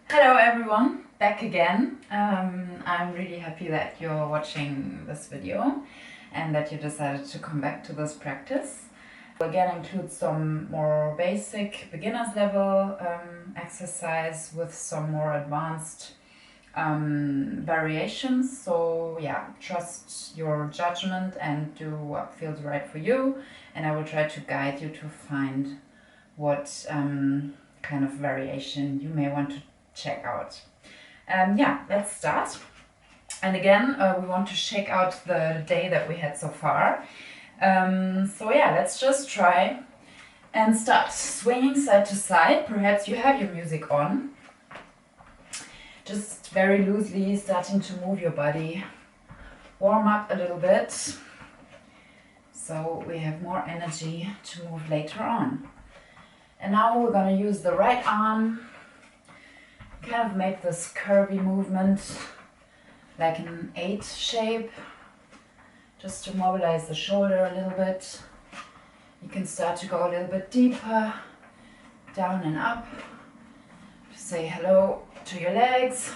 Hello everyone, back again. I'm really happy that you're watching this video and that you decided to come back to this practice. Again, includes some more basic beginner's level exercise with some more advanced variations. So yeah, trust your judgment and do what feels right for you, and I will try to guide you to find what kind of variation you may want to check out. Yeah, let's start. And again, we want to shake out the day that we had so far. So yeah, let's just try and start swinging side to side. Perhaps you have your music on. Just very loosely starting to move your body. Warm up a little bit so we have more energy to move later on. And now we're going to use the right arm, kind of make this curvy movement like an 8 shape, just to mobilize the shoulder a little bit. You can start to go a little bit deeper, down and up, to say hello to your legs,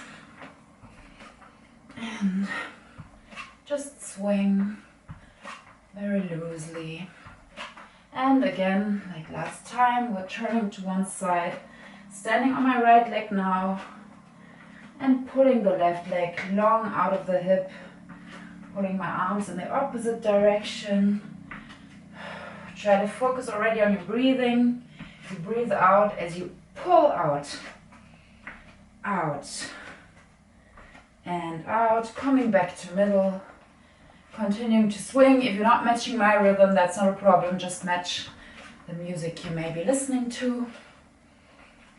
and just swing very loosely. And again, like last time, we're turning to one side, standing on my right leg now, and pulling the left leg long out of the hip, pulling my arms in the opposite direction. Try to focus already on your breathing. You breathe out as you pull out, out, and out, coming back to middle, continuing to swing. If you're not matching my rhythm, that's not a problem, just match the music you may be listening to.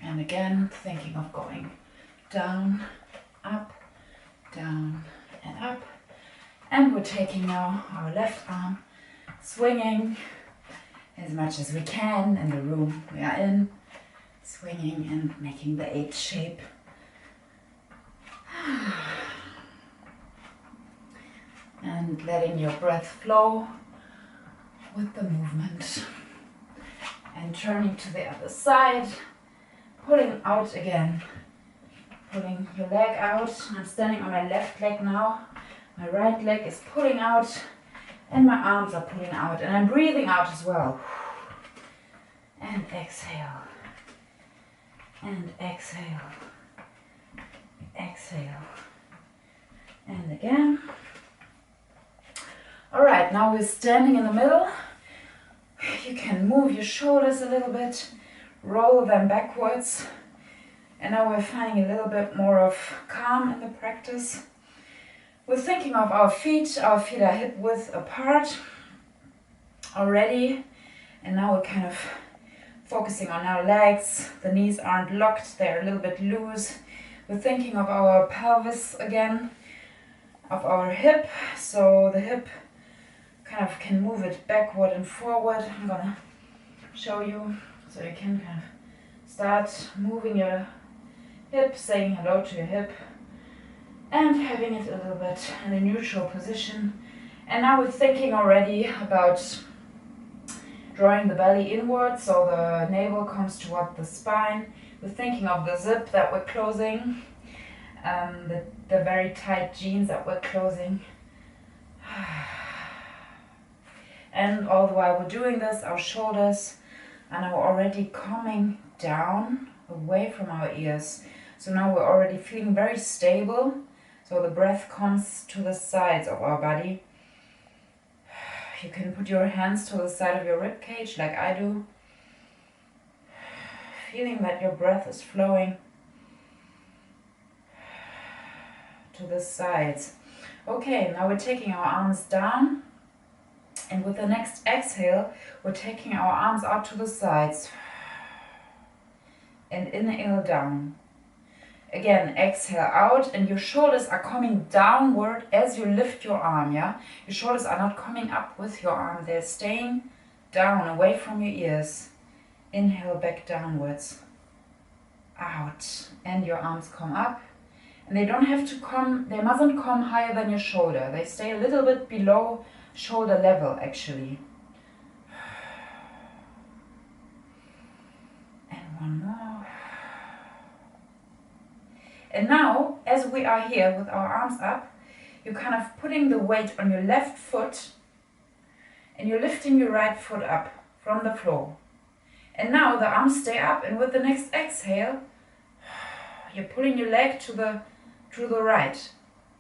And again, thinking of going down, up, down, and up. And we're taking now our left arm, swinging as much as we can in the room we are in, swinging and making the 8 shape. And letting your breath flow with the movement. And turning to the other side, pulling out again, pulling your leg out. I'm standing on my left leg now. My right leg is pulling out and my arms are pulling out, and I'm breathing out as well. And exhale, and exhale, exhale, and again. All right, now we're standing in the middle. You can move your shoulders a little bit, roll them backwards. And now we're finding a little bit more of calm in the practice. We're thinking of our feet are hip width apart already. And now we're kind of focusing on our legs. The knees aren't locked, they're a little bit loose. We're thinking of our pelvis again, of our hip. So the hip kind of can move it backward and forward. I'm gonna show you so you can kind of start moving your hip, saying hello to your hip, and having it a little bit in a neutral position. And now we're thinking already about drawing the belly inward so the navel comes toward the spine. We're thinking of the zip that we're closing, the very tight jeans that we're closing. And all the while we're doing this, our shoulders are now already coming down away from our ears. So now we're already feeling very stable. So the breath comes to the sides of our body. You can put your hands to the side of your rib cage like I do. Feeling that your breath is flowing to the sides. Okay, now we're taking our arms down. And with the next exhale, we're taking our arms out to the sides. And inhale down. Again, exhale out, and your shoulders are coming downward as you lift your arm, yeah? Your shoulders are not coming up with your arm, they're staying down, away from your ears. Inhale back downwards. Out. And your arms come up. And they don't have to come, they mustn't come higher than your shoulder. They stay a little bit below shoulder level, actually. And one more. And now, as we are here with our arms up, you're kind of putting the weight on your left foot and you're lifting your right foot up from the floor. And now the arms stay up, and with the next exhale, you're pulling your leg to the right.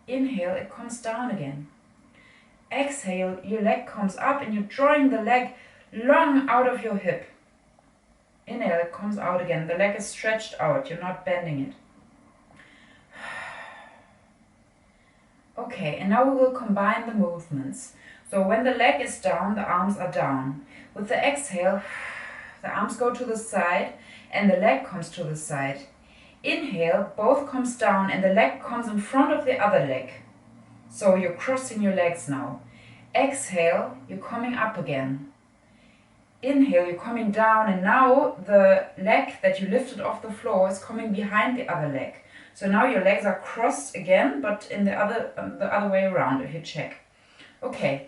Inhale, it comes down again. Exhale, your leg comes up and you're drawing the leg long out of your hip. Inhale, it comes out again. The leg is stretched out, you're not bending it. Okay, and now we will combine the movements. So when the leg is down, the arms are down. With the exhale, the arms go to the side and the leg comes to the side. Inhale, both comes down and the leg comes in front of the other leg. So you're crossing your legs now. Exhale, you're coming up again. Inhale, you're coming down, and now the leg that you lifted off the floor is coming behind the other leg. So now your legs are crossed again, but in the other way around, if you check. Okay,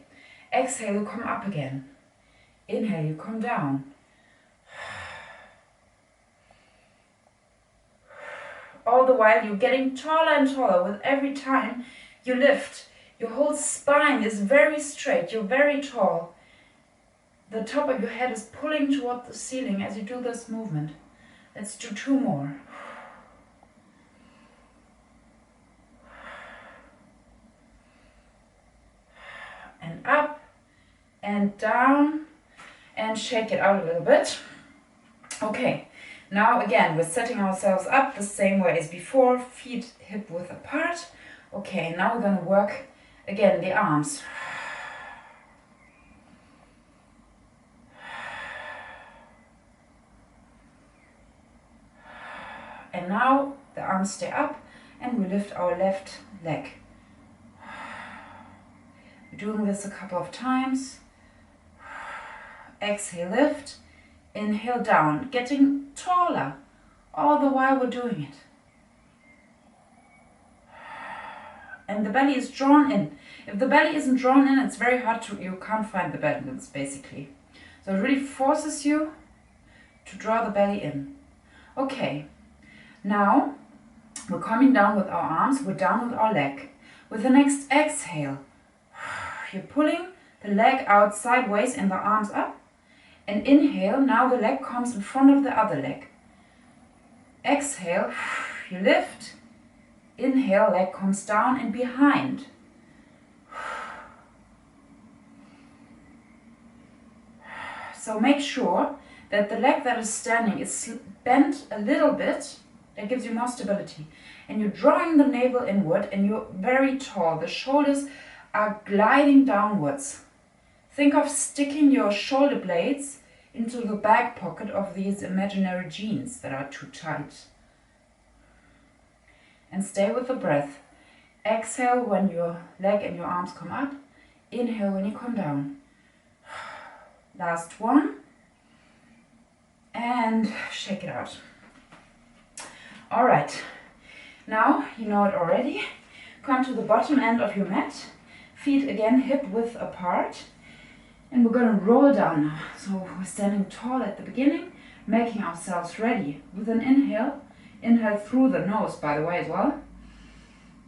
exhale, you come up again. Inhale, you come down. All the while you're getting taller and taller with every time you lift. Your whole spine is very straight, you're very tall. The top of your head is pulling toward the ceiling as you do this movement. Let's do 2 more. And up and down and shake it out a little bit. Okay, now again, we're setting ourselves up the same way as before, feet hip width apart. Okay, now we're going to work again the arms. And now the arms stay up and we lift our left leg. We're doing this a couple of times. Exhale, lift. Inhale, down. Getting taller all the while we're doing it. And the belly is drawn in. If the belly isn't drawn in, it's very hard to, you can't find the balance basically. So it really forces you to draw the belly in. Okay. Now, we're coming down with our arms, we're down with our leg. With the next exhale, you're pulling the leg out sideways and the arms up. And inhale, now the leg comes in front of the other leg. Exhale, you lift. Inhale, leg comes down and behind. So make sure that the leg that is standing is bent a little bit. That gives you more stability. And you're drawing the navel inward and you're very tall. The shoulders are gliding downwards. Think of sticking your shoulder blades into the back pocket of these imaginary jeans that are too tight. And stay with the breath. Exhale when your leg and your arms come up. Inhale when you come down. Last one. And shake it out. All right, now you know it already. Come to the bottom end of your mat. Feet again hip width apart. And we're going to roll down now. So we're standing tall at the beginning, making ourselves ready. With an inhale, inhale through the nose by the way as well.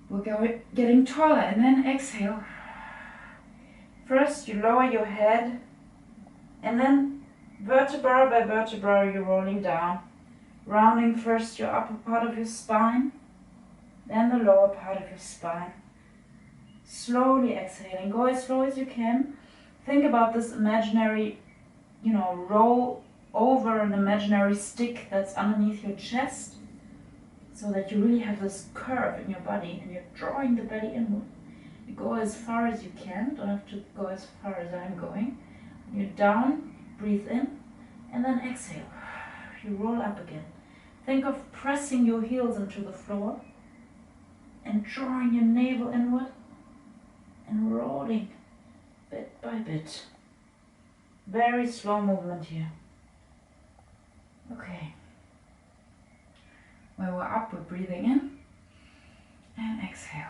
We're getting taller and then exhale. First you lower your head and then vertebra by vertebra you're rolling down. Rounding first your upper part of your spine, then the lower part of your spine. Slowly exhaling, go as slow as you can. Think about this imaginary, roll over an imaginary stick that's underneath your chest, so that you really have this curve in your body and you're drawing the belly inward. You go as far as you can, don't have to go as far as I'm going. When you're down, breathe in, and then exhale. You roll up again. Think of pressing your heels into the floor and drawing your navel inward and rolling bit by bit. Very slow movement here. Okay. When we're up, we're breathing in and exhale.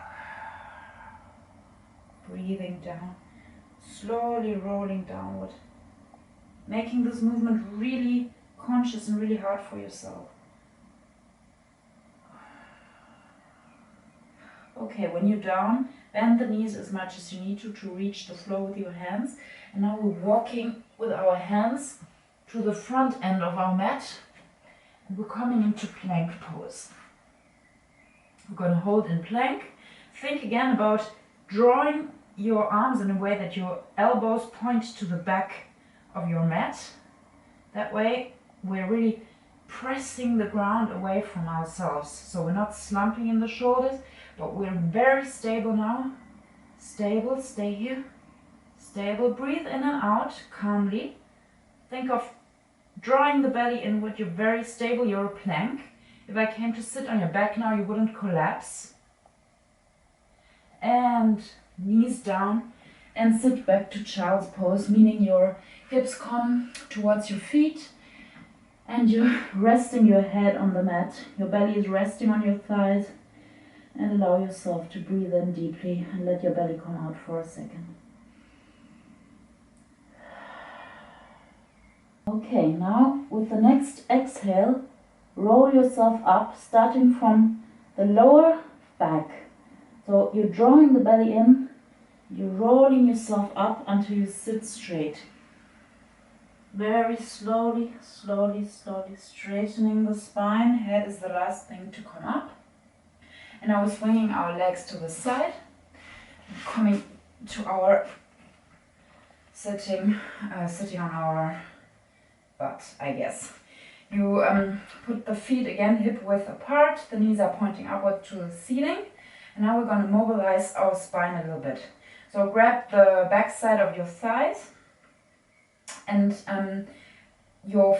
Breathing down, slowly rolling downward. Making this movement really conscious and really hard for yourself. Okay, when you're down, bend the knees as much as you need to reach the floor with your hands. And now we're walking with our hands to the front end of our mat. And we're coming into plank pose. We're going to hold in plank. Think again about drawing your arms in a way that your elbows point to the back of your mat. That way we're really pressing the ground away from ourselves. So we're not slumping in the shoulders, but we're very stable now. Stable, stay here. Stable, breathe in and out calmly. Think of drawing the belly inward. You're very stable, you're a plank. If I came to sit on your back now, you wouldn't collapse. And knees down and sit back to child's pose, meaning your hips come towards your feet and you're resting your head on the mat. Your belly is resting on your thighs, and allow yourself to breathe in deeply and let your belly come out for a second. Okay, now with the next exhale, roll yourself up, starting from the lower back. So you're drawing the belly in, you're rolling yourself up until you sit straight. Very slowly, slowly, slowly straightening the spine. Head is the last thing to come up. And now we're swinging our legs to the side, coming to our sitting on our butt, I guess. You put the feet again hip width apart, the knees are pointing upward to the ceiling. And now we're going to mobilize our spine a little bit. So grab the back side of your thighs, and your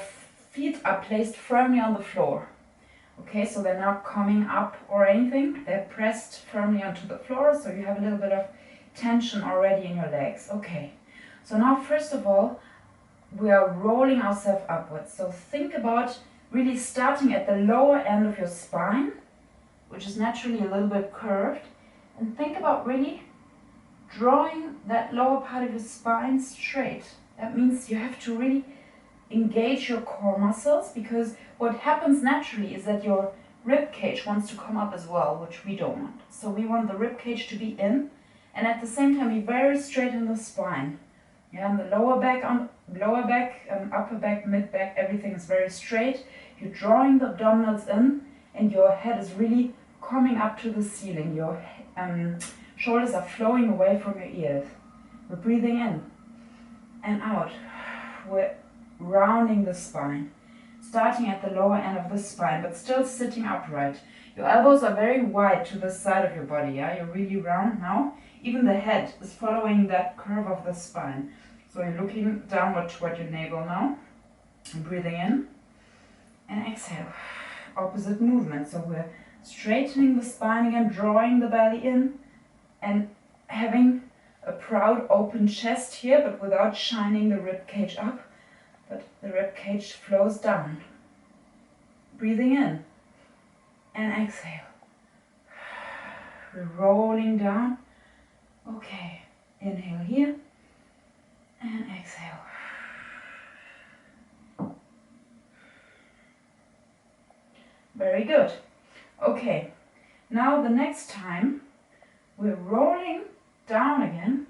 feet are placed firmly on the floor. Okay, so they're not coming up or anything. They're pressed firmly onto the floor, so you have a little bit of tension already in your legs. Okay, so now first of all, we are rolling ourselves upwards. So think about really starting at the lower end of your spine, which is naturally a little bit curved, and think about really drawing that lower part of your spine straight. That means you have to really engage your core muscles, because what happens naturally is that your rib cage wants to come up as well, which we don't want. So we want the rib cage to be in, and at the same time be very straight in the spine. Yeah, and the lower back, upper back, mid back, everything is very straight. You're drawing the abdominals in, and your head is really coming up to the ceiling. Your shoulders are flowing away from your ears. We're breathing in and out. We're rounding the spine, starting at the lower end of the spine, but still sitting upright. Your elbows are very wide to the side of your body. Yeah, you're really round now. Even the head is following that curve of the spine. So you're looking downward toward your navel now. And breathing in and exhale. Opposite movement. So we're straightening the spine again, drawing the belly in, and having a proud open chest here, but without shining the rib cage up. But the rib cage flows down. Breathing in and exhale. We're rolling down. Okay, inhale here and exhale. Very good. Okay, now the next time we're rolling down again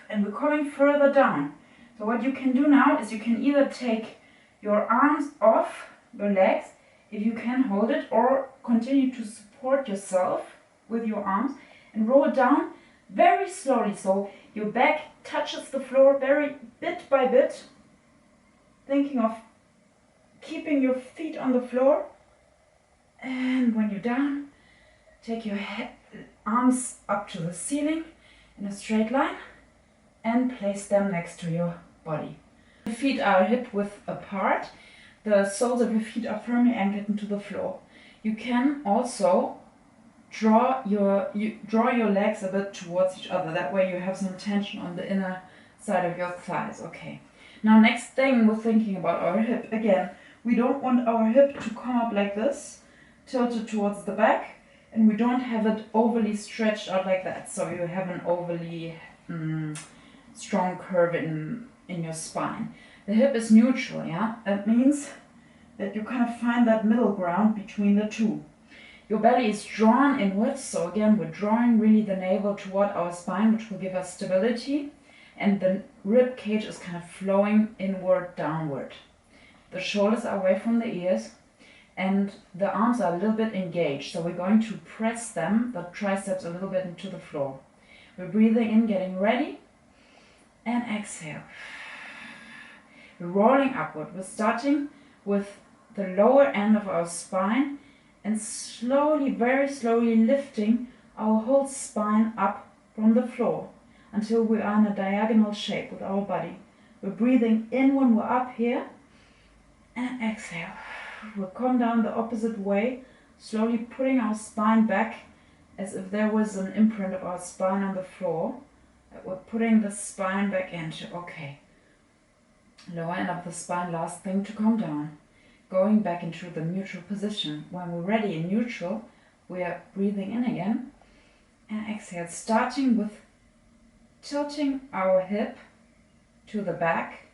and we're coming further down. So what you can do now is you can either take your arms off your legs, if you can hold it, or continue to support yourself with your arms and roll down very slowly. So your back touches the floor very bit by bit, thinking of keeping your feet on the floor. And when you're down, take your arms up to the ceiling in a straight line and place them next to your body. The feet are hip width apart. The soles of your feet are firmly anchored into the floor. You can also draw your legs a bit towards each other. That way you have some tension on the inner side of your thighs. Okay. Now next thing, we're thinking about our hip. Again, we don't want our hip to come up like this, tilted towards the back, and we don't have it overly stretched out like that. So you have an overly strong curve in your spine. The hip is neutral, yeah? That means that you kind of find that middle ground between the two. Your belly is drawn inwards, so again we're drawing really the navel toward our spine, which will give us stability, and the rib cage is kind of flowing inward, downward. The shoulders are away from the ears, and the arms are a little bit engaged, so we're going to press them, the triceps, a little bit into the floor. We're breathing in, getting ready, and exhale. We're rolling upward. We're starting with the lower end of our spine and slowly, very slowly lifting our whole spine up from the floor until we are in a diagonal shape with our body. We're breathing in when we're up here, and exhale. We'll come down the opposite way, slowly putting our spine back as if there was an imprint of our spine on the floor. We're putting the spine back into, okay. Lower end of the spine, last thing to come down. Going back into the neutral position. When we're ready in neutral, we are breathing in again and exhale, starting with tilting our hip to the back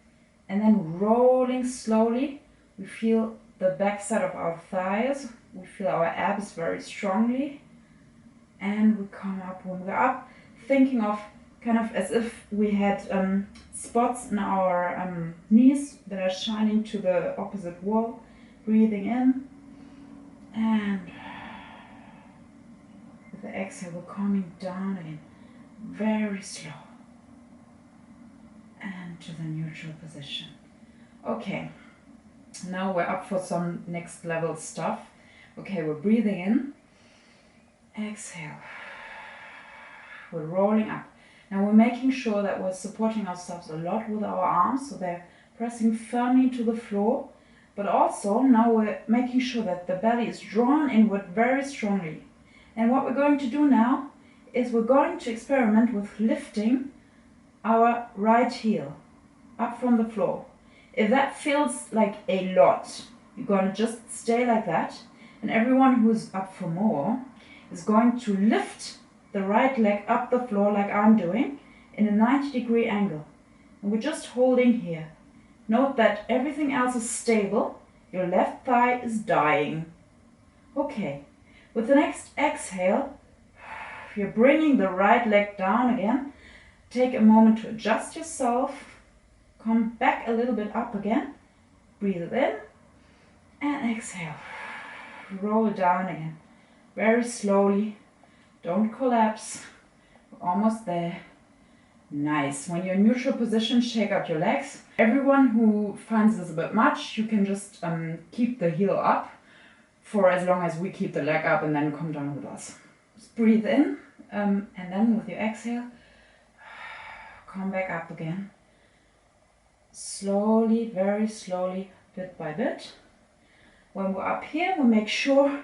and then rolling slowly. We feel the back side of our thighs, we feel our abs very strongly, and we come up. When we're up, thinking of kind of as if we had spots in our knees that are shining to the opposite wall. Breathing in, and with the exhale we're coming down again, very slow, and to the neutral position. Okay, now we're up for some next level stuff. Okay, we're breathing in, exhale, we're rolling up. Now we're making sure that we're supporting ourselves a lot with our arms, so they're pressing firmly to the floor, but also now we're making sure that the belly is drawn inward very strongly. And what we're going to do now is we're going to experiment with lifting our right heel up from the floor. If that feels like a lot, you're going to just stay like that, and everyone who's up for more is going to lift the right leg up the floor like I'm doing in a 90-degree angle. And we're just holding here. Note that everything else is stable. Your left thigh is dying. Okay, with the next exhale, you're bringing the right leg down again. Take a moment to adjust yourself. Come back a little bit up again. Breathe it in and exhale. Roll down again. Very slowly. Don't collapse. We're almost there. Nice. When you're in neutral position, shake out your legs. Everyone who finds this a bit much, you can just keep the heel up for as long as we keep the leg up and then come down with us. Just breathe in and then with your exhale, come back up again. Slowly, very slowly, bit by bit. When we're up here, we'll make sure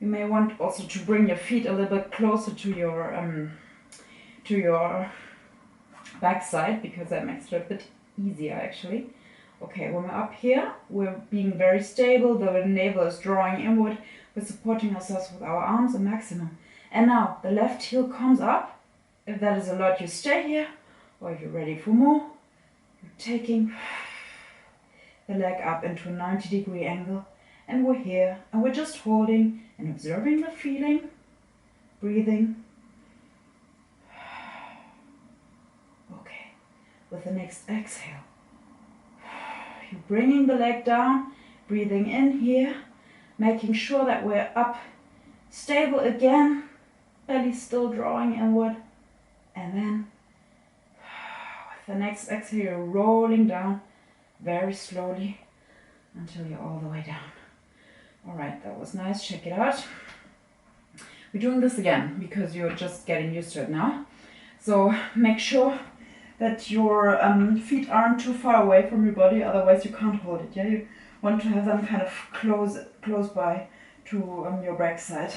you may want also to bring your feet a little bit closer to your backside, because that makes it a bit easier actually. Okay, when we're up here, we're being very stable, the navel is drawing inward, we're supporting ourselves with our arms a maximum. And now the left heel comes up. If that is a lot, you stay here, or if you're ready for more, you're taking the leg up into a 90-degree angle, and we're here, and we're just holding and observing the feeling, breathing. Okay, with the next exhale, you're bringing the leg down, breathing in here, making sure that we're up, stable again, belly still drawing inward, and then with the next exhale, you're rolling down very slowly until you're all the way down. All right, that was nice. Check it out. We're doing this again because you're just getting used to it now. So make sure that your feet aren't too far away from your body, otherwise you can't hold it. Yeah, you want to have them kind of close by to your backside.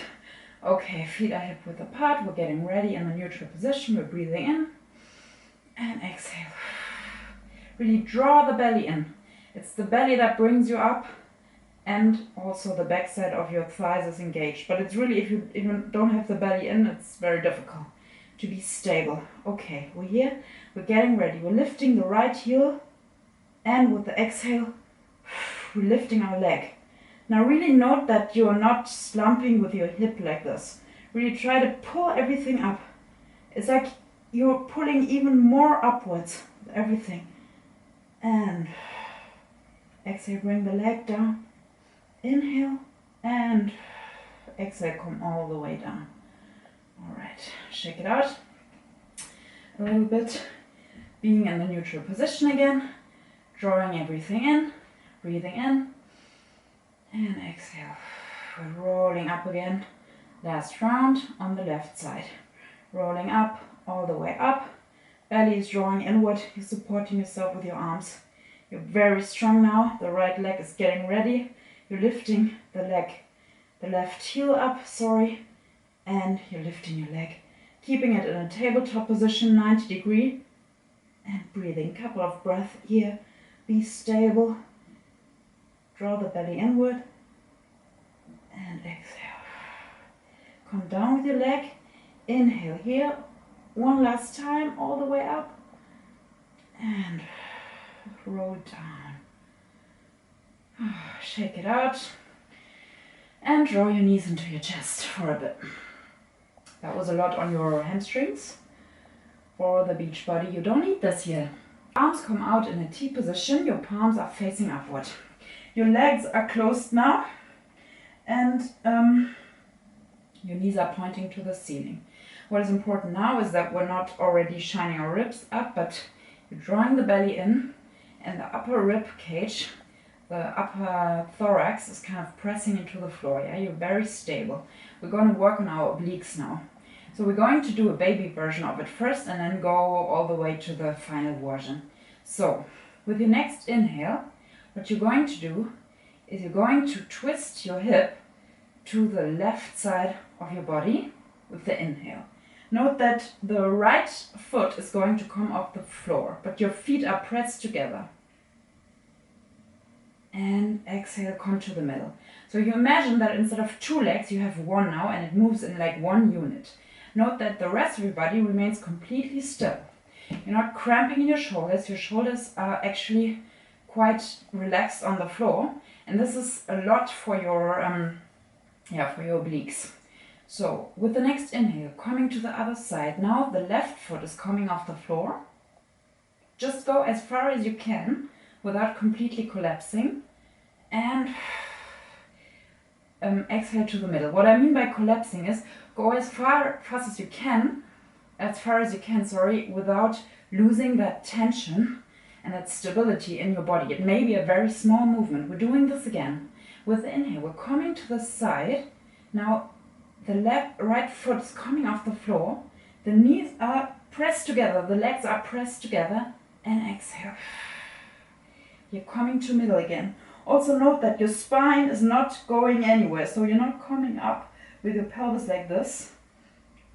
Okay, feet are hip width apart. We're getting ready in the neutral position. We're breathing in and exhale. Really draw the belly in. It's the belly that brings you up, and also the backside of your thighs is engaged. But it's really, if you don't have the belly in, it's very difficult to be stable. Okay, we're here, we're getting ready. We're lifting the right heel, and with the exhale, we're lifting our leg. Now really note that you're not slumping with your hip like this. Really try to pull everything up. It's like you're pulling even more upwards, everything. And exhale, bring the leg down. Inhale and exhale, come all the way down. All right, shake it out a little bit. Being in the neutral position again, drawing everything in, breathing in, and exhale. We're rolling up again. Last round on the left side. Rolling up, all the way up. Belly is drawing inward. You're supporting yourself with your arms. You're very strong now. The right leg is getting ready. You're lifting the leg, the left heel up, and you're lifting your leg. Keeping it in a tabletop position, 90 degree. And breathing, couple of breaths here. Be stable. Draw the belly inward. And exhale. Come down with your leg. Inhale here. One last time, all the way up. And roll down. Shake it out. And draw your knees into your chest for a bit. That was a lot on your hamstrings. Or the beach body. You don't need this here. Arms come out in a T position. Your palms are facing upward. Your legs are closed now. And your knees are pointing to the ceiling. What is important now is that we're not already shining our ribs up, but you're drawing the belly in, and the upper rib cage, the upper thorax is kind of pressing into the floor. Yeah, you're very stable. We're going to work on our obliques now. So we're going to do a baby version of it first and then go all the way to the final version. So with your next inhale, what you're going to do is you're going to twist your hip to the left side of your body with the inhale. Note that the right foot is going to come off the floor, but your feet are pressed together. And exhale, come to the middle. So you imagine that instead of two legs, you have one now, and it moves in like one unit. Note that the rest of your body remains completely still. You're not cramping in your shoulders are actually quite relaxed on the floor, and this is a lot for your obliques. So with the next inhale, coming to the other side, now the left foot is coming off the floor. Just go as far as you can without completely collapsing, and exhale to the middle. What I mean by collapsing is go as fast as you can, without losing that tension and that stability in your body. It may be a very small movement. We're doing this again. With the inhale, we're coming to the side. Now the right foot is coming off the floor. The knees are pressed together, the legs are pressed together, and exhale. You're coming to middle again. Also note that your spine is not going anywhere, so you're not coming up with your pelvis like this,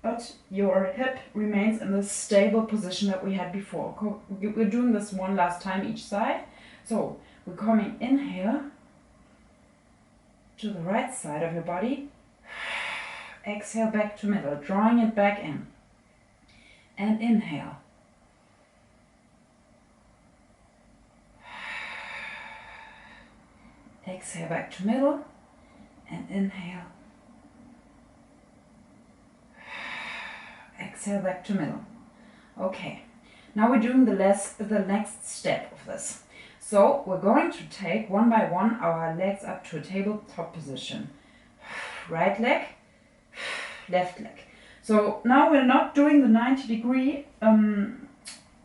but your hip remains in the stable position that we had before. We're doing this one last time each side. So we're coming inhale to the right side of your body. Exhale back to middle, drawing it back in. And inhale. Exhale back to middle. And inhale. Exhale back to middle. Okay, now we're doing the next step of this. So we're going to take one by one our legs up to a tabletop position. Right leg, left leg. So now we're not doing the 90 degree,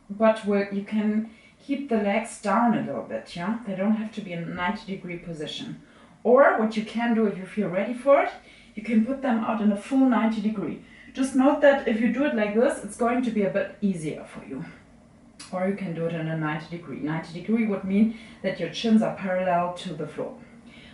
but you can keep the legs down a little bit, yeah? They don't have to be in a 90 degree position. Or what you can do if you feel ready for it, you can put them out in a full 90 degree. Just note that if you do it like this, it's going to be a bit easier for you. Or you can do it in a 90 degree. 90 degree would mean that your chins are parallel to the floor.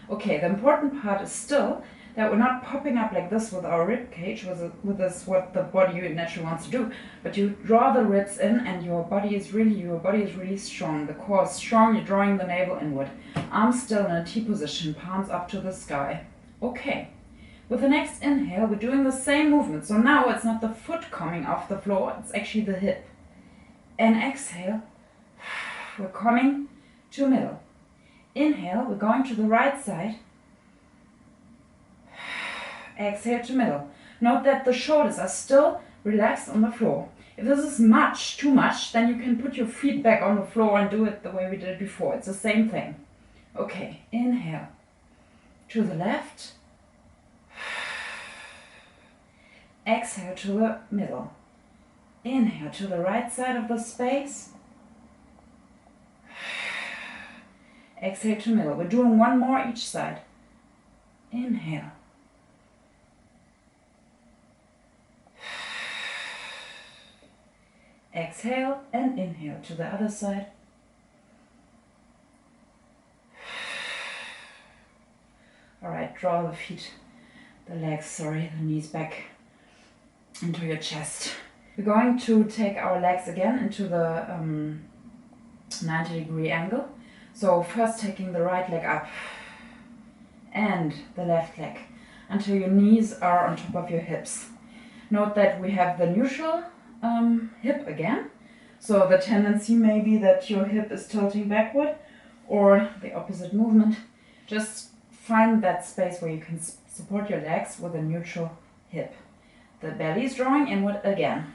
Okay, the important part is still that we're not popping up like this with our rib cage, with this what the body naturally wants to do, but you draw the ribs in and your body is really strong. The core is strong, you're drawing the navel inward. Arms still in a T position, palms up to the sky. Okay. With the next inhale, we're doing the same movement. So now it's not the foot coming off the floor, it's actually the hip. And exhale, we're coming to middle. Inhale, we're going to the right side. Exhale to middle. Note that the shoulders are still relaxed on the floor. If this is too much, then you can put your feet back on the floor and do it the way we did it before. It's the same thing. Okay, inhale to the left. Exhale to the middle. Inhale to the right side of the space. Exhale to middle. We're doing one more each side. Inhale. Exhale and inhale to the other side. Alright, draw the knees back into your chest. We're going to take our legs again into the 90-degree angle. So first taking the right leg up and the left leg until your knees are on top of your hips. Note that we have the neutral hip again. So the tendency may be that your hip is tilting backward or the opposite movement. Just find that space where you can support your legs with a neutral hip. The belly is drawing inward again.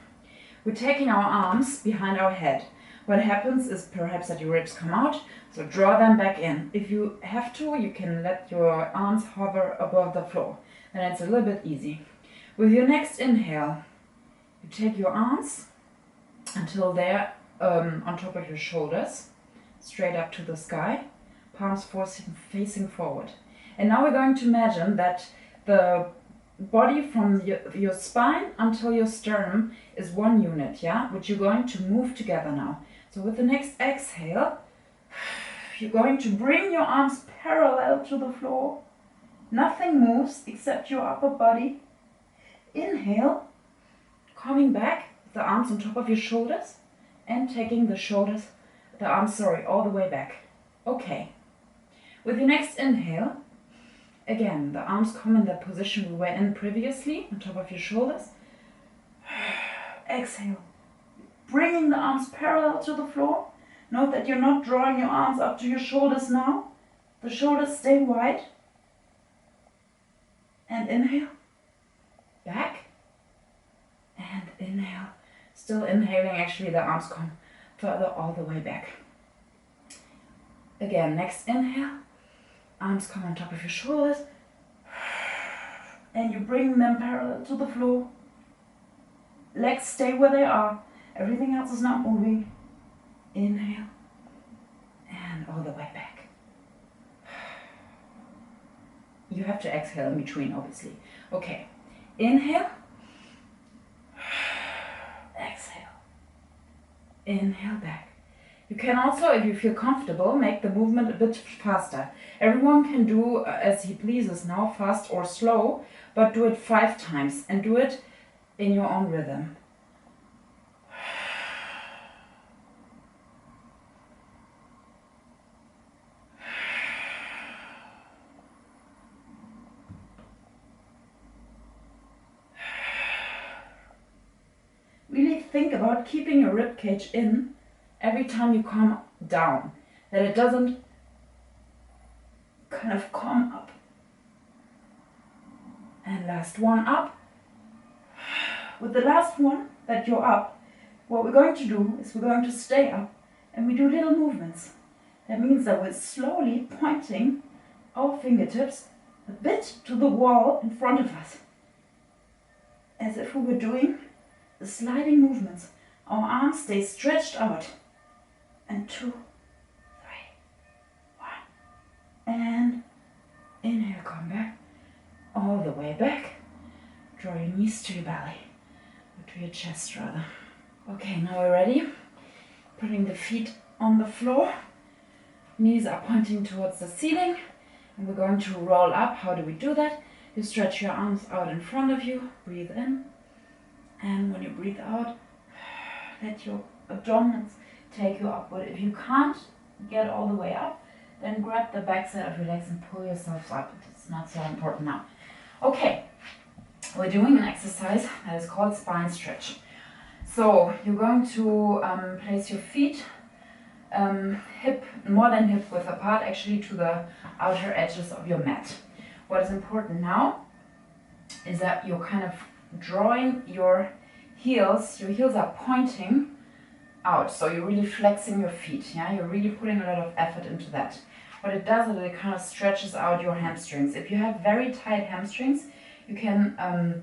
We're taking our arms behind our head. What happens is perhaps that your ribs come out, so draw them back in. If you have to, you can let your arms hover above the floor. Then it's a little bit easy. With your next inhale, you take your arms until they're on top of your shoulders, straight up to the sky, palms facing forward. And now we're going to imagine that the body from your spine until your sternum is one unit, yeah, which you're going to move together now. So with the next exhale, you're going to bring your arms parallel to the floor. Nothing moves except your upper body. Inhale, coming back, the arms on top of your shoulders and taking the arms all the way back. Okay. With your next inhale, again, the arms come in the position we were in previously, on top of your shoulders. Exhale, bringing the arms parallel to the floor. Note that you're not drawing your arms up to your shoulders now. The shoulders stay wide. And inhale, back, and inhale. Still inhaling, actually the arms come further all the way back. Again, next inhale, arms come on top of your shoulders, and you bring them parallel to the floor. Legs stay where they are, everything else is not moving. Inhale, and all the way back. You have to exhale in between, obviously. Okay, inhale, exhale, inhale back. You can also, if you feel comfortable, make the movement a bit faster. Everyone can do as he pleases now, fast or slow, but do it 5 times and do it in your own rhythm. Really think about keeping your rib cage in every time you come down, that it doesn't kind of come up. And last one up. With the last one that you're up, what we're going to do is we're going to stay up and we do little movements. That means that we're slowly pointing our fingertips a bit to the wall in front of us, as if we were doing the sliding movements. Our arms stay stretched out. And 2, 3, 1. And inhale, come back. All the way back. Draw your knees to your belly. Or to your chest, rather. Okay, now we're ready. Putting the feet on the floor. Knees are pointing towards the ceiling. And we're going to roll up. How do we do that? You stretch your arms out in front of you. Breathe in. And when you breathe out, let your abdominals take you upward. If you can't get all the way up, then grab the back side of your legs and pull yourself up. It's not so important now. Okay, we're doing an exercise that is called spine stretch. So you're going to place your feet more than hip width apart, actually to the outer edges of your mat. What is important now is that you're kind of drawing your heels are pointing out, so you're really flexing your feet, yeah? You're really putting a lot of effort into that. What it does is it kind of stretches out your hamstrings. If you have very tight hamstrings, you can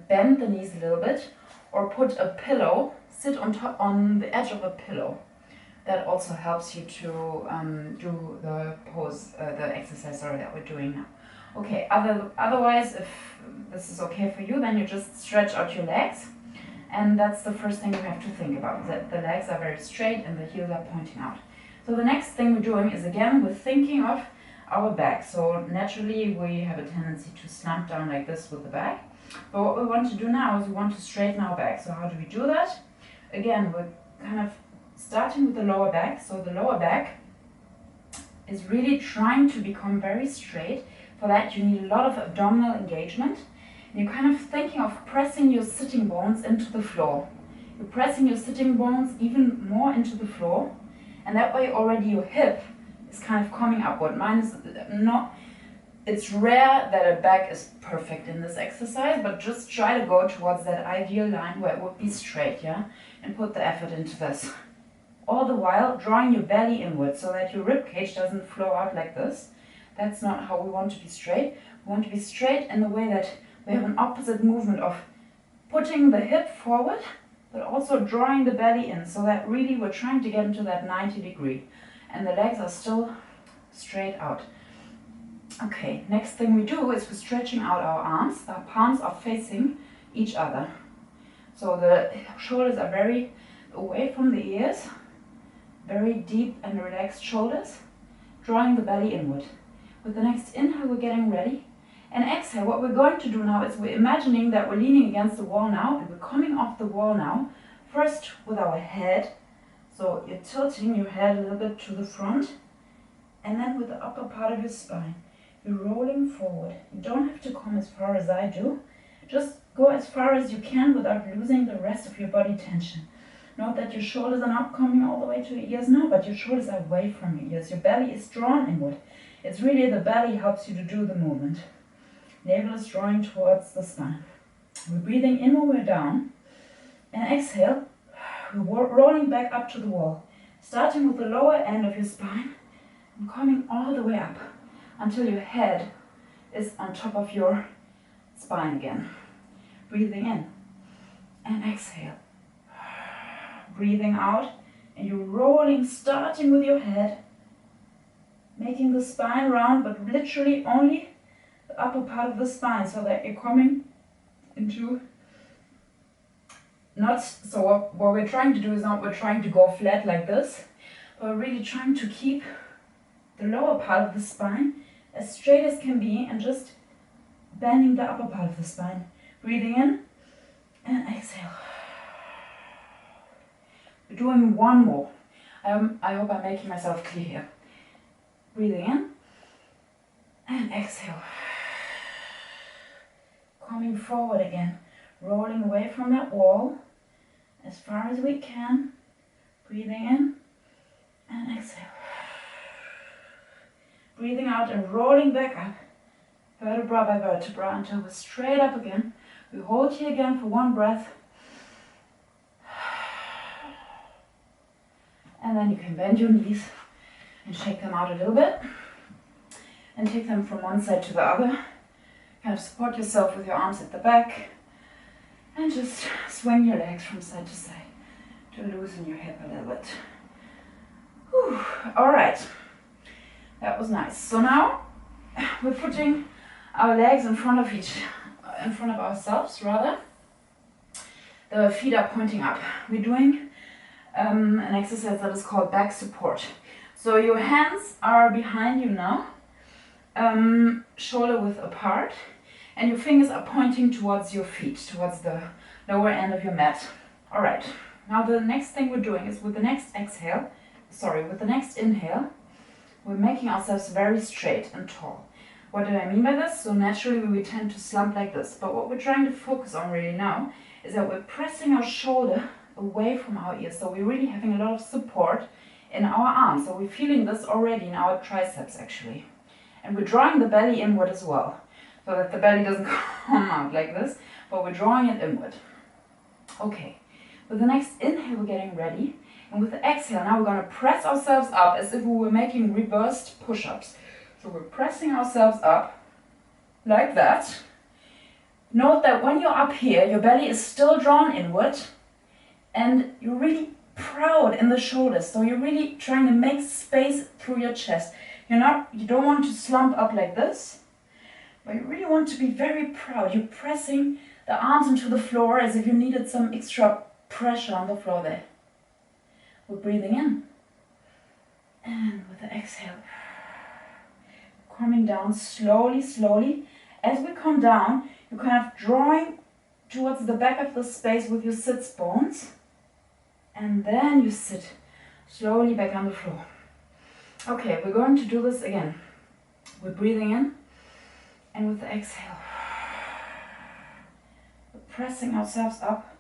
bend the knees a little bit, or put a pillow, sit on the edge of a pillow. That also helps you to do the pose, the exercise that we're doing now. Okay, otherwise, if this is okay for you, then you just stretch out your legs. And that's the first thing you have to think about, that the legs are very straight and the heels are pointing out. So the next thing we're doing is, again, we're thinking of our back. So naturally we have a tendency to slump down like this with the back. But what we want to do now is we want to straighten our back. So how do we do that? Again, we're kind of starting with the lower back. So the lower back is really trying to become very straight. For that you need a lot of abdominal engagement. And you're kind of thinking of pressing your sitting bones into the floor. You're pressing your sitting bones even more into the floor. And that way already your hip is kind of coming upward. Mine is not, it's rare that a back is perfect in this exercise, but just try to go towards that ideal line where it would be straight, yeah? And put the effort into this. All the while drawing your belly inward so that your rib cage doesn't flow out like this. That's not how we want to be straight. We want to be straight in the way that we have an opposite movement of putting the hip forward, but also drawing the belly in, so that really we're trying to get into that 90 degree. And the legs are still straight out. Okay, next thing we do is we're stretching out our arms. Our palms are facing each other. So the shoulders are very away from the ears, very deep and relaxed shoulders, drawing the belly inward. With the next inhale, we're getting ready. And exhale, what we're going to do now is we're imagining that we're leaning against the wall now, and we're coming off the wall now, first with our head. So you're tilting your head a little bit to the front, and then with the upper part of your spine, you're rolling forward. You don't have to come as far as I do. Just go as far as you can without losing the rest of your body tension. Note that your shoulders are not coming all the way to your ears now, but your shoulders are away from your ears. Your belly is drawn inward. It's really the belly helps you to do the movement. Navel is drawing towards the spine. We're breathing in when we're down. And exhale, we're rolling back up to the wall. Starting with the lower end of your spine and coming all the way up until your head is on top of your spine again. Breathing in and exhale. Breathing out, and you're rolling, starting with your head, making the spine round, but literally only the upper part of the spine, so that you're coming into, not, so what we're trying to do is not we're trying to go flat like this, but we're really trying to keep the lower part of the spine as straight as can be, and just bending the upper part of the spine. Breathing in and exhale. We're doing one more. I hope I'm making myself clear here. Breathing in and exhale. Coming forward again, rolling away from that wall as far as we can. Breathing in and exhale. Breathing out and rolling back up, vertebra by vertebra, until we're straight up again. We hold here again for one breath. And then you can bend your knees and shake them out a little bit. And take them from one side to the other. Kind of support yourself with your arms at the back. And just swing your legs from side to side to loosen your hip a little bit. Whew. All right. That was nice. So now we're putting our legs in front of ourselves rather. The feet are pointing up. We're doing an exercise that is called back support. So your hands are behind you now, shoulder width apart, and your fingers are pointing towards your feet, towards the lower end of your mat. All right. Now the next thing we're doing is with the next inhale, we're making ourselves very straight and tall. What do I mean by this? So naturally we tend to slump like this, but what we're trying to focus on really now is that we're pressing our shoulder away from our ears. So we're really having a lot of support in our arms. So we're feeling this already in our triceps actually. And we're drawing the belly inward as well. so that the belly doesn't come out like this, but we're drawing it inward. Okay, with the next inhale, we're getting ready. And with the exhale, now we're going to press ourselves up as if we were making reversed push-ups. So we're pressing ourselves up like that. Note that when you're up here, your belly is still drawn inward and you're really proud in the shoulders. So you're really trying to make space through your chest. You don't want to slump up like this, but you really want to be very proud. You're pressing the arms into the floor as if you needed some extra pressure on the floor there. We're breathing in. And with the exhale, coming down slowly, slowly. As we come down, you're kind of drawing towards the back of the space with your sits bones. And then you sit slowly back on the floor. Okay, we're going to do this again. We're breathing in. And with the exhale, we're pressing ourselves up.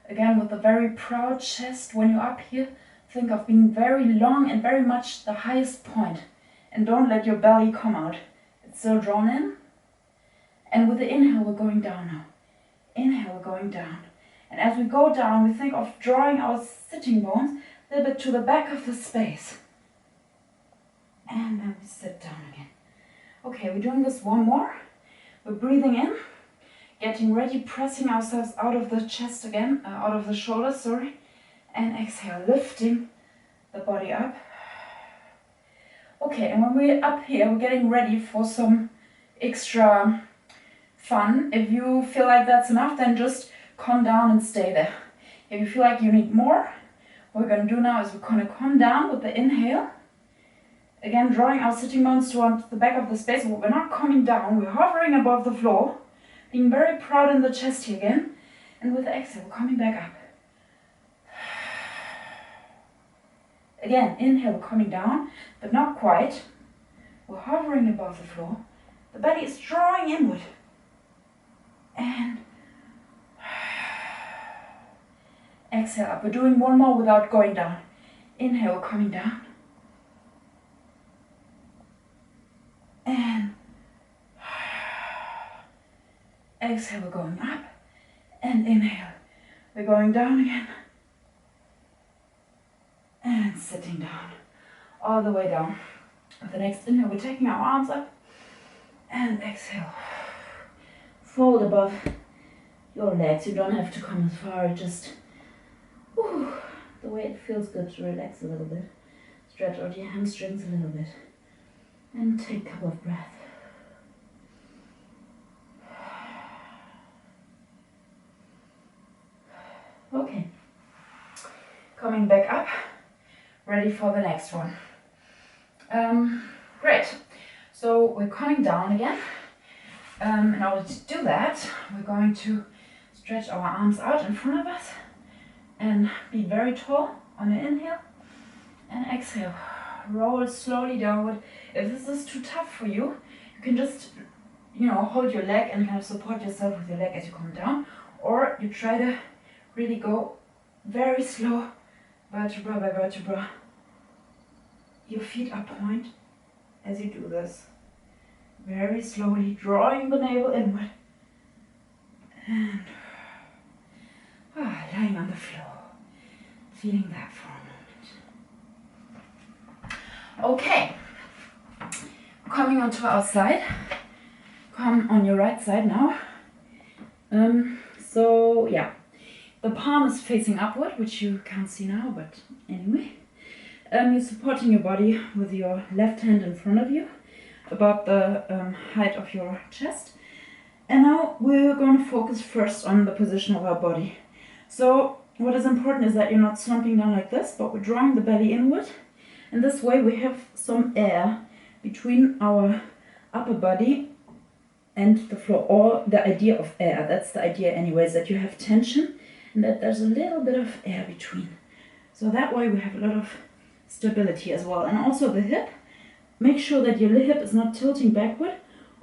Again, with a very proud chest. When you're up here, think of being very long and very much the highest point. And don't let your belly come out. It's still drawn in. And with the inhale, we're going down now. Inhale, we're going down. And as we go down, we think of drawing our sitting bones a little bit to the back of the space. And then we sit down again. Okay, we're doing this one more. We're breathing in, getting ready, pressing ourselves out of the chest again, out of the shoulders, sorry. And exhale, lifting the body up. Okay, and when we're up here, we're getting ready for some extra fun. If you feel like that's enough, then just come down and stay there. If you feel like you need more, what we're going to do now is we're going to come down with the inhale. Again, drawing our sitting bones towards the back of the space. But we're not coming down, we're hovering above the floor. Being very proud in the chest here again. And with the exhale, we're coming back up. Again, inhale, we're coming down, but not quite. We're hovering above the floor. The belly is drawing inward. And exhale up. We're doing one more without going down. Inhale, we're coming down. And exhale, we're going up. And inhale, we're going down again. And sitting down, all the way down. With the next inhale, we're taking our arms up. And exhale, fold above your legs. You don't have to come as far, just the way it feels good to relax a little bit. Stretch out your hamstrings a little bit. And take a couple of breaths. Okay, coming back up. Ready for the next one. Great. So we're coming down again. In order to do that, we're going to stretch our arms out in front of us and be very tall on an inhale and exhale. Roll slowly downward. If this is too tough for you, you can just, hold your leg and kind of support yourself with your leg as you come down, or you try to really go very slow, vertebra by vertebra. Your feet are point as you do this. Very slowly drawing the navel inward. And lying on the floor. Feeling that for a moment. Okay. Coming onto our side. Come on your right side now. The palm is facing upward, which you can't see now, but anyway. You're supporting your body with your left hand in front of you, about the height of your chest. And now we're going to focus first on the position of our body. So what is important is that you're not slumping down like this, but we're drawing the belly inward. And this way we have some air between our upper body and the floor, or the idea of air. That's the idea anyways, that you have tension and that there's a little bit of air between. So that way we have a lot of stability as well. And also the hip, make sure that your hip is not tilting backward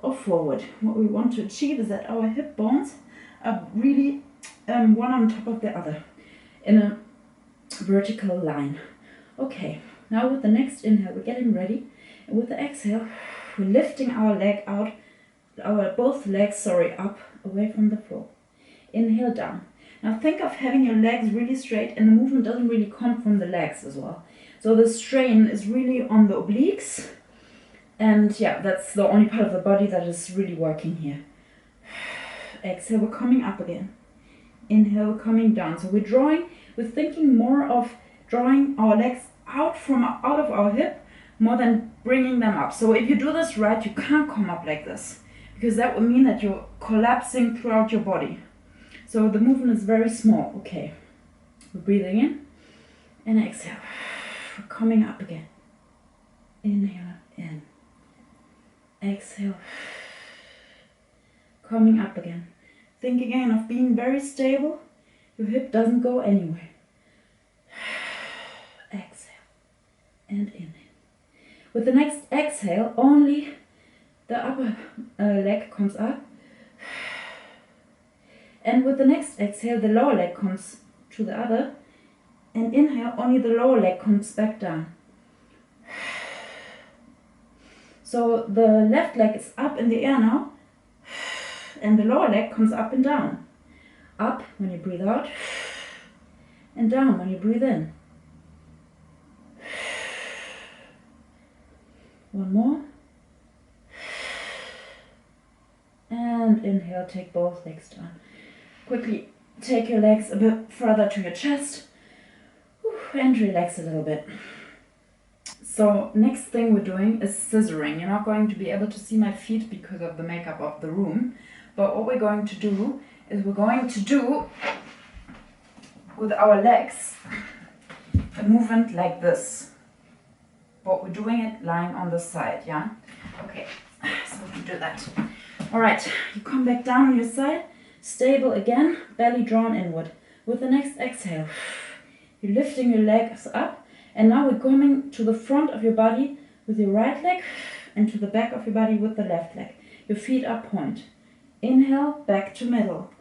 or forward. What we want to achieve is that our hip bones are really one on top of the other in a vertical line. Okay, now with the next inhale, we're getting ready. And with the exhale, we're lifting our leg out our both legs, up, away from the floor. Inhale, down. Now think of having your legs really straight, and the movement doesn't really come from the legs as well. So the strain is really on the obliques, and yeah, that's the only part of the body that is really working here. Exhale, we're coming up again. Inhale, we're coming down. So we're thinking more of drawing our legs out of our hip more than bringing them up. So if you do this right, you can't come up like this, because that would mean that you're collapsing throughout your body. So the movement is very small. Okay, we're breathing in and exhale. We're coming up again. Inhale, in. Exhale. Coming up again. Think again of being very stable. Your hip doesn't go anywhere. Exhale and inhale. With the next exhale, only the upper leg comes up. And with the next exhale, the lower leg comes to the other. And inhale, only the lower leg comes back down. So the left leg is up in the air now. And the lower leg comes up and down. Up when you breathe out. And down when you breathe in. One more. And inhale, take both legs down. Quickly take your legs a bit further to your chest and relax a little bit. So next thing we're doing is scissoring. You're not going to be able to see my feet because of the makeup of the room, but what we're going to do is we're going to do with our legs a movement like this, but we're doing it lying on the side, yeah? Okay, so we can do that. All right, you come back down on your side. Stable again, belly drawn inward. With the next exhale, you're lifting your legs up, and now we're coming to the front of your body with your right leg and to the back of your body with the left leg. Your feet are point. Inhale, back to middle.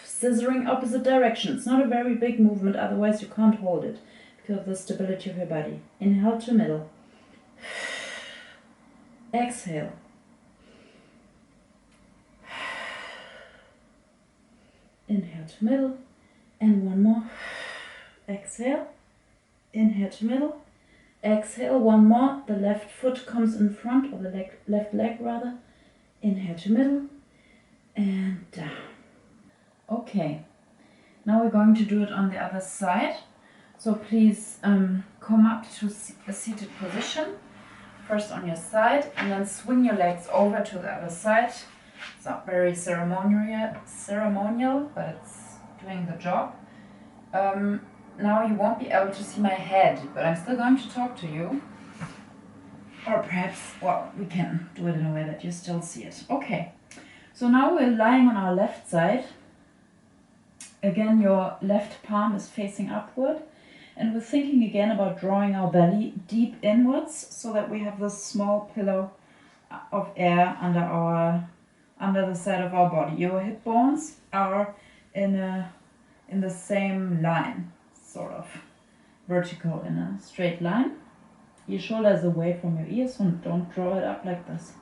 Scissoring opposite direction. It's not a very big movement, otherwise you can't hold it because of the stability of your body. Inhale to middle. Exhale. Inhale to middle, and one more. Exhale. Inhale to middle. Exhale, one more. The left foot comes in front, or the left leg rather. Inhale to middle, and down. Okay, now we're going to do it on the other side. So please come up to a seated position, first on your side, and then swing your legs over to the other side. It's not very ceremonial, but it's doing the job. Now you won't be able to see my head, but I'm still going to talk to you. Or perhaps, well, we can do it in a way that you still see it. Okay, so now we're lying on our left side. Again, your left palm is facing upward. And we're thinking again about drawing our belly deep inwards so that we have this small pillow of air under the side of our body. Your hip bones are in the same line, sort of vertical in a straight line. Your shoulder is away from your ears, so don't draw it up like this.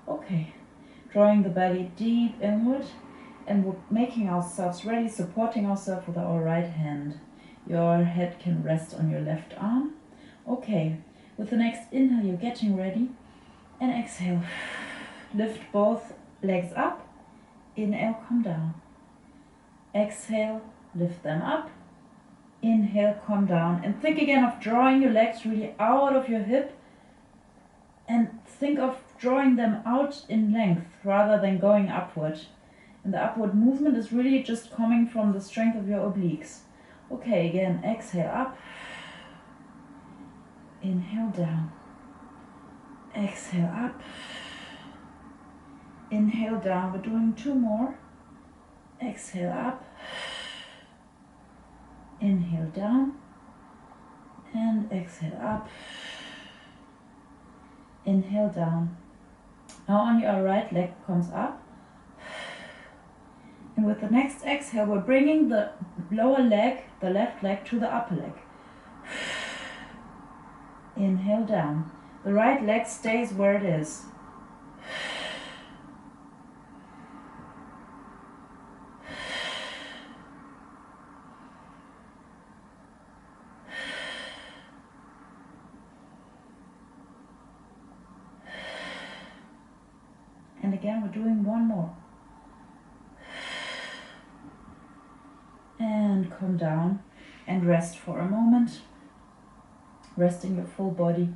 Okay, drawing the belly deep inward, and we're making ourselves ready, supporting ourselves with our right hand. Your head can rest on your left arm. Okay, with the next inhale, you're getting ready, and exhale. Lift both legs up. Inhale, come down. Exhale, lift them up. Inhale, come down. And think again of drawing your legs really out of your hip, and think of drawing them out in length rather than going upward. And the upward movement is really just coming from the strength of your obliques. Okay, again, exhale up. Inhale, down. Exhale, up. Inhale, down. We're doing two more. Exhale, up. Inhale, down. And exhale, up. Inhale, down. Now on your right leg comes up. And with the next exhale, we're bringing the lower leg, the left leg, to the upper leg. Inhale, down. The right leg stays where it is. again, we're doing one more. And come down and rest for a moment. Resting your full body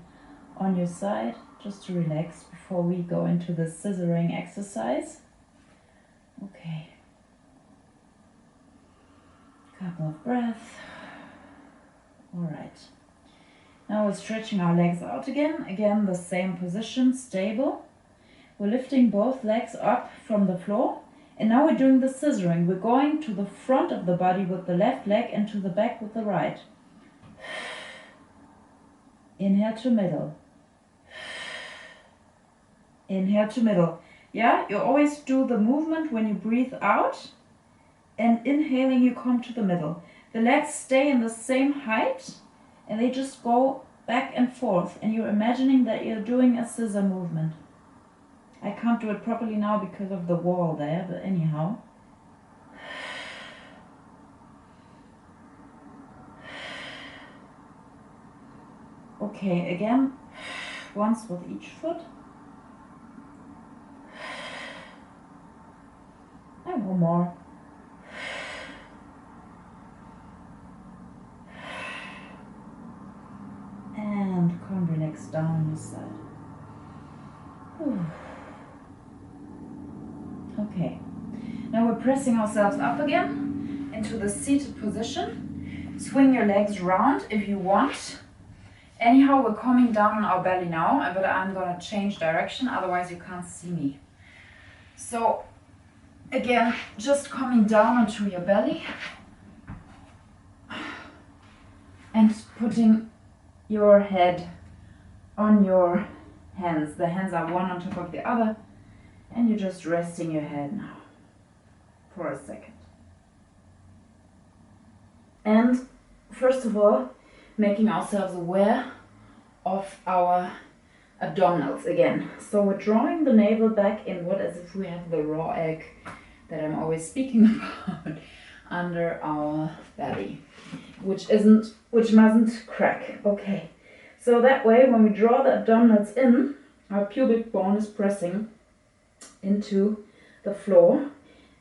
on your side, just to relax before we go into the scissoring exercise. Okay. Couple of breaths. Alright. Now we're stretching our legs out again. Again, the same position, stable. We're lifting both legs up from the floor. And now we're doing the scissoring. We're going to the front of the body with the left leg and to the back with the right. Inhale to middle. Inhale to middle. Yeah, you always do the movement when you breathe out. And inhaling, you come to the middle. The legs stay in the same height. And they just go back and forth. And you're imagining that you're doing a scissor movement. I can't do it properly now because of the wall there, but anyhow. Okay, again, once with each foot. And one more. And come relax down on your side. Whew. Okay, now we're pressing ourselves up again into the seated position. Swing your legs round if you want. Anyhow, we're coming down on our belly now, but I'm gonna change direction, otherwise you can't see me. So again, just coming down onto your belly and putting your head on your hands. The hands are one on top of the other. And you're just resting your head now for a second. And first of all, making ourselves aware of our abdominals again. So we're drawing the navel back inward as if we have the raw egg that I'm always speaking about under our belly, which mustn't crack. Okay, so that way when we draw the abdominals in, our pubic bone is pressing into the floor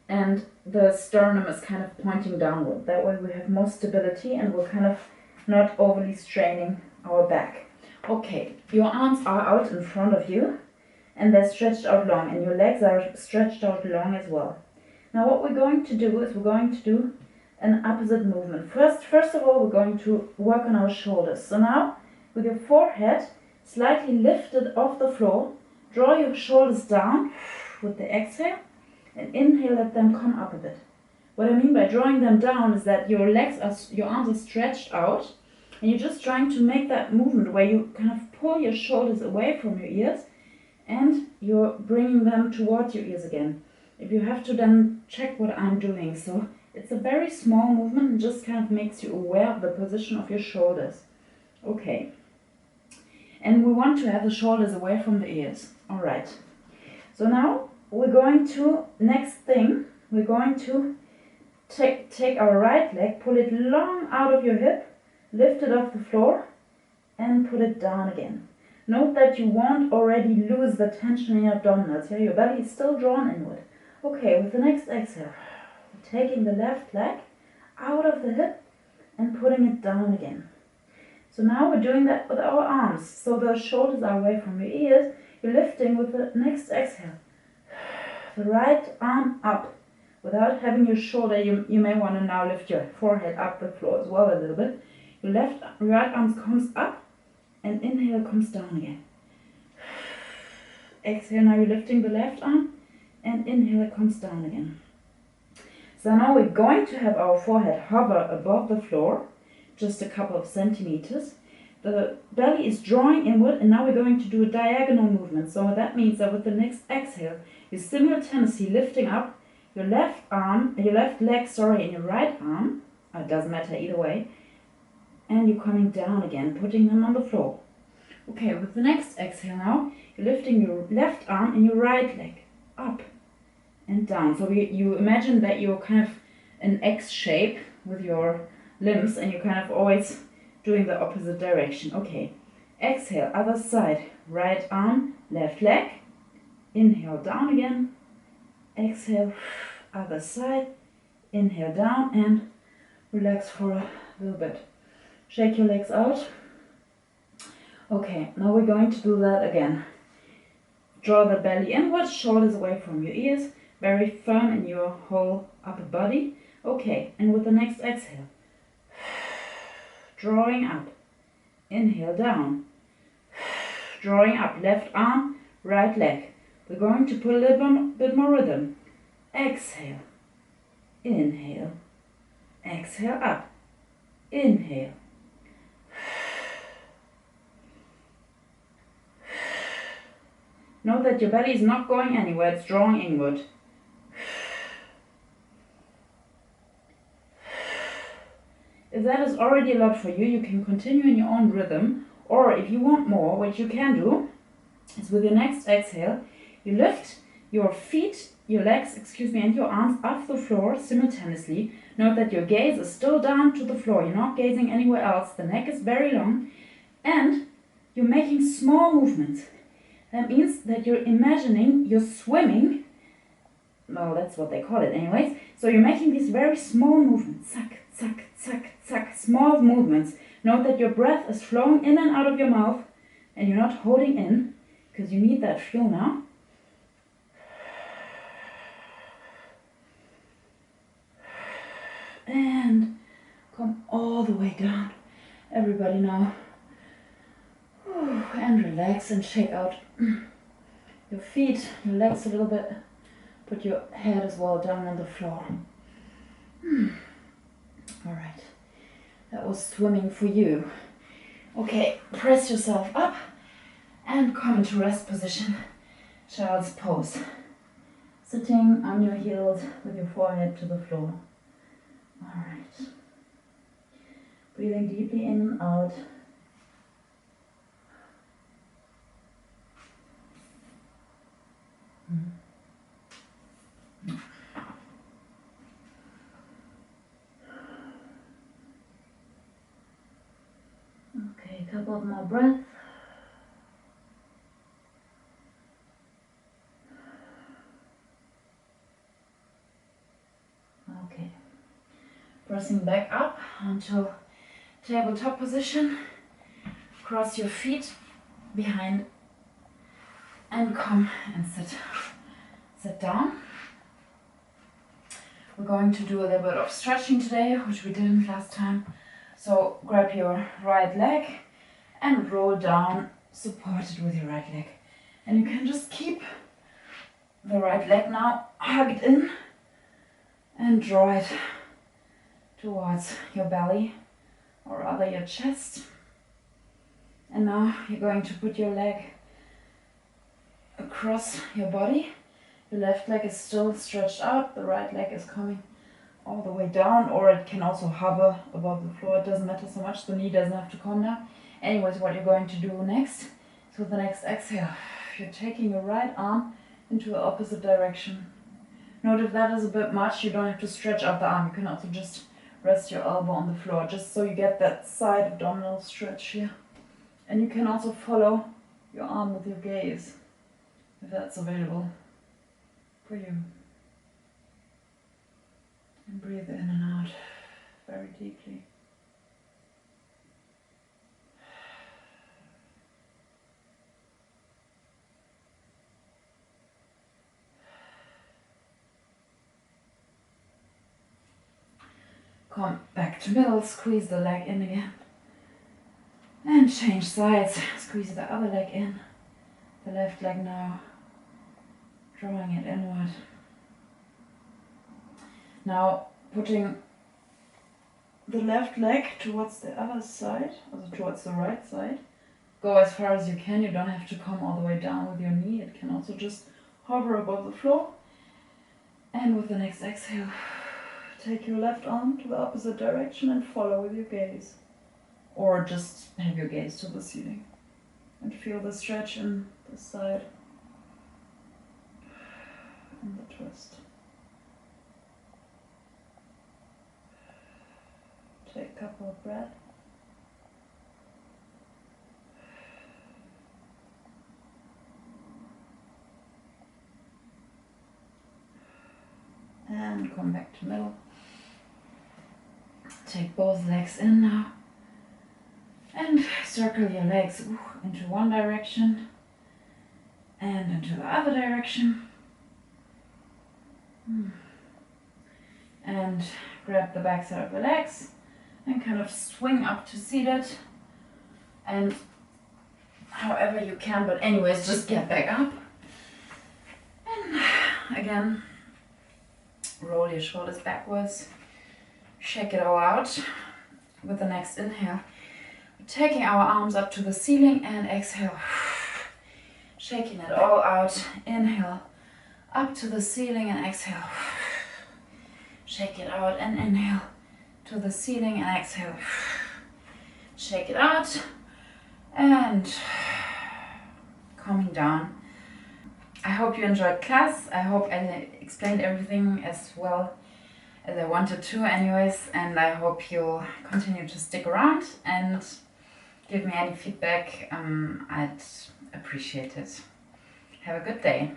and the sternum is kind of pointing downward. That way we have more stability and we're kind of not overly straining our back. Okay, your arms are out in front of you and they're stretched out long and your legs are stretched out long as well. Now what we're going to do is we're going to do an opposite movement. First of all, we're going to work on our shoulders. So now with your forehead slightly lifted off the floor, draw your shoulders down with the exhale and inhale, let them come up a bit. What I mean by drawing them down is that your arms are stretched out and you're just trying to make that movement where you kind of pull your shoulders away from your ears and you're bringing them towards your ears again. If you have to, then check what I'm doing. So it's a very small movement and just kind of makes you aware of the position of your shoulders. Okay. And we want to have the shoulders away from the ears. All right. So now we're going to, next thing, we're going to take our right leg, pull it long out of your hip, lift it off the floor and put it down again. Note that you won't already lose the tension in your abdominals. Here, your belly is still drawn inward. Okay, with the next exhale, taking the left leg out of the hip and putting it down again. So now we're doing that with our arms. So the shoulders are away from your ears. You're lifting with the next exhale. The right arm up. Without having your shoulder, you may want to now lift your forehead up the floor as well a little bit. Your right arm comes up and inhale comes down again. Exhale, now you're lifting the left arm and inhale, it comes down again. So now we're going to have our forehead hover above the floor, just a couple of centimeters. The belly is drawing inward and now we're going to do a diagonal movement. So that means that with the next exhale, you're simultaneously lifting up your left leg, and your right arm. It doesn't matter either way. And you're coming down again, putting them on the floor. Okay, with the next exhale now, you're lifting your left arm and your right leg up and down. So you imagine that you're kind of an X shape with your limbs and you're kind of always doing the opposite direction. Okay, exhale, other side, right arm, left leg, Inhale down again. Exhale, other side. Inhale down and relax for a little bit. Shake your legs out. Okay, now we're going to do that again. Draw the belly inwards, shoulders away from your ears, very firm in your whole upper body. Okay, and with the next exhale, drawing up. Inhale down. Drawing up, left arm, right leg. We're going to put a little bit more rhythm. Exhale. Inhale. Exhale up. Inhale. Note that your belly is not going anywhere, it's drawing inward. If that is already a lot for you, you can continue in your own rhythm, or if you want more, what you can do is with your next exhale, you lift your feet, your legs, and your arms off the floor simultaneously. Note that your gaze is still down to the floor, you're not gazing anywhere else, the neck is very long, and you're making small movements. That means that you're imagining you're swimming. Well, that's what they call it anyways. So you're making these very small movements. Suck, suck, suck, suck. Small movements. Note that your breath is flowing in and out of your mouth. And you're not holding in. Because you need that fuel now. And come all the way down. Everybody now. And relax and shake out your feet, your legs a little bit. Put your head as well down on the floor. Alright, that was swimming for you. Okay, press yourself up and come into rest position. Child's pose. Sitting on your heels with your forehead to the floor. Alright. Breathing deeply in and out. Okay, a couple of more breaths. Okay, pressing back up onto tabletop position. Cross your feet behind and come and sit down. We're going to do a little bit of stretching today, which we didn't last time. So grab your right leg and roll down, supported with your right leg. And you can just keep the right leg now hugged in and draw it towards your belly, or rather your chest. And now you're going to put your leg across your body. The left leg is still stretched out, the right leg is coming all the way down, or it can also hover above the floor. It doesn't matter so much, the knee doesn't have to come down. Anyways, what you're going to do next, so the next exhale, you're taking your right arm into the opposite direction. Note if that is a bit much, you don't have to stretch out the arm. You can also just rest your elbow on the floor, just so you get that side abdominal stretch here. And you can also follow your arm with your gaze, if that's available for you. And breathe in and out very deeply. Come back to middle, squeeze the leg in again. And change sides, squeeze the other leg in. The left leg now, drawing it inward. Now putting the left leg towards the other side, also towards the right side. Go as far as you can, you don't have to come all the way down with your knee. It can also just hover above the floor. And with the next exhale, take your left arm to the opposite direction and follow with your gaze. Or just have your gaze to the ceiling. And feel the stretch in the side and the twist. Take a couple of breaths. come back to middle. Take both legs in now. And circle your legs into one direction and into the other direction. And grab the back side of the legs and kind of swing up to seated. And however you can, but anyways, just get back up. And again, roll your shoulders backwards. Shake it all out with the next inhale. Taking our arms up to the ceiling and exhale. Shaking it all out. Inhale. Up to the ceiling and exhale. Shake it out and inhale. To the ceiling and exhale. Shake it out. And calming down. I hope you enjoyed class. I hope I explained everything as well as I wanted to anyways, and I hope you'll continue to stick around and give me any feedback. I'd appreciate it. Have a good day.